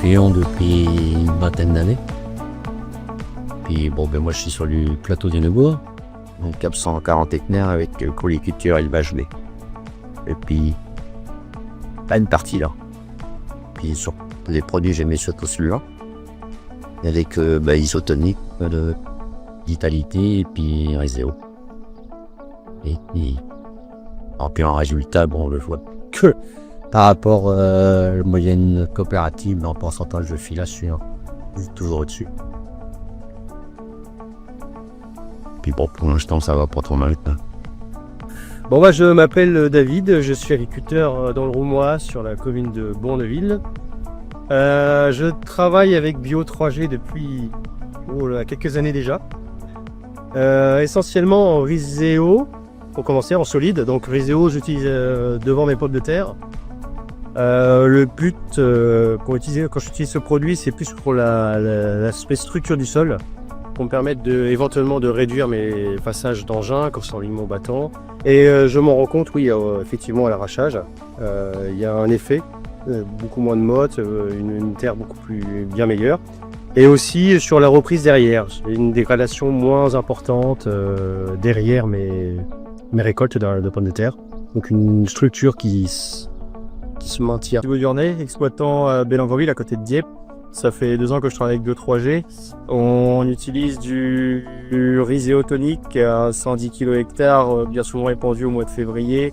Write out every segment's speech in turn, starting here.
client depuis une vingtaine d'années. Puis bon, moi je suis sur le plateau du Neubourg, donc cap 140 hectares avec polyculture et élevage lait. Et puis, pas une partie là. Puis sur les produits, j'aimais surtout celui-là. Avec isotonique, vitalité et puis Réséo. Et puis en résultat, bon, je vois que par rapport à la moyenne coopérative, en pourcentage de fil, là, je suis toujours au-dessus. Puis bon, pour l'instant, ça va pas trop mal. Bon, je m'appelle David, je suis agriculteur dans le Roumois, sur la commune de Bourneville. Je travaille avec Bio 3G depuis quelques années déjà. Essentiellement en Réséo, pour commencer en solide. Donc Réséo, j'utilise devant mes pommes de terre. Le but quand j'utilise ce produit, c'est plus pour l'aspect structure du sol, pour me permettre éventuellement de réduire mes passages d'engins, comme ça en lignement battant. Et je m'en rends compte, oui, effectivement à l'arrachage, il y a un effet, beaucoup moins de mottes, une terre beaucoup plus bien meilleure. Et aussi sur la reprise derrière, j'ai une dégradation moins importante derrière mes récoltes de pommes de terre. Donc une structure qui se maintient. Durnay, exploitant à Bellenville à côté de Dieppe. Ça fait 2 ans que je travaille avec Bio 3G. On utilise du Réséo tonique à 110 kg hectare, bien souvent répandu au mois de février,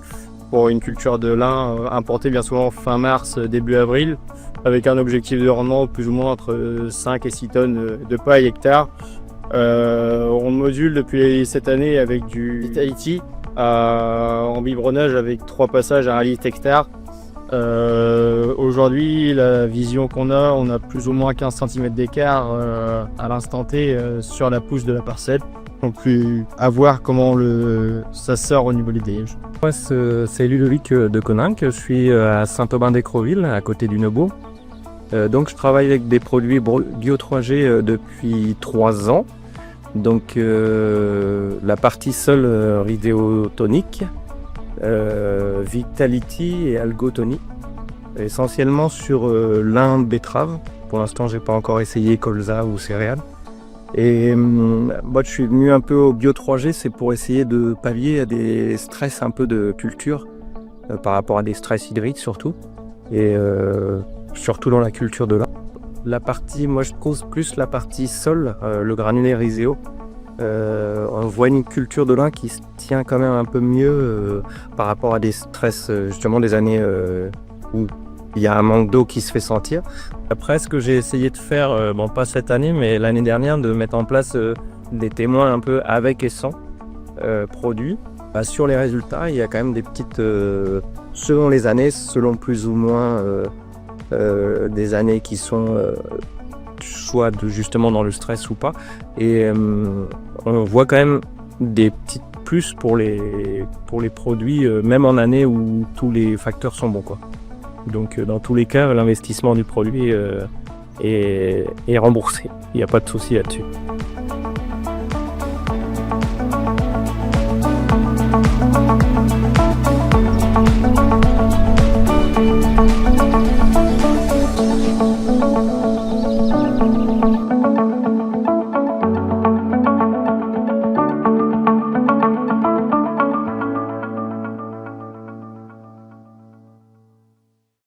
pour une culture de lin importée bien souvent fin mars, début avril, avec un objectif de rendement plus ou moins entre 5 et 6 tonnes de paille hectare. On module depuis cette année avec du Vitality en biberonnage avec 3 passages à 1 litre hectare. Aujourd'hui, la vision qu'on a, on a plus ou moins 15 cm d'écart à l'instant T sur la pousse de la parcelle. Donc à voir comment ça sort au niveau des déliges. Moi, c'est Ludovic de Coninck, je suis à Saint-Aubin-d'Écreville, à côté du Neubourg. Donc je travaille avec des produits Bio 3G depuis 3 ans. Donc la partie sol Réséo tonique, Vitality et Algotonic, essentiellement sur lin betterave. Pour l'instant, j'ai pas encore essayé colza ou céréales. Et moi, je suis venu un peu au Bio 3G, c'est pour essayer de pallier à des stress un peu de culture, par rapport à des stress hydriques surtout, et surtout dans la culture de lin. La partie, moi je trouve plus la partie sol, le granulé Réséo. On voit une culture de lin qui se tient quand même un peu mieux par rapport à des stress justement des années où il y a un manque d'eau qui se fait sentir. Après, ce que j'ai essayé de faire, bon pas cette année mais l'année dernière, de mettre en place des témoins un peu avec et sans produits. Sur les résultats, il y a quand même des petites, selon les années, selon plus ou moins des années qui sont soit justement dans le stress ou pas, et on voit quand même des petites plus pour les produits, même en année où tous les facteurs sont bons, quoi. Donc dans tous les cas, l'investissement du produit est remboursé, il n'y a pas de souci là-dessus.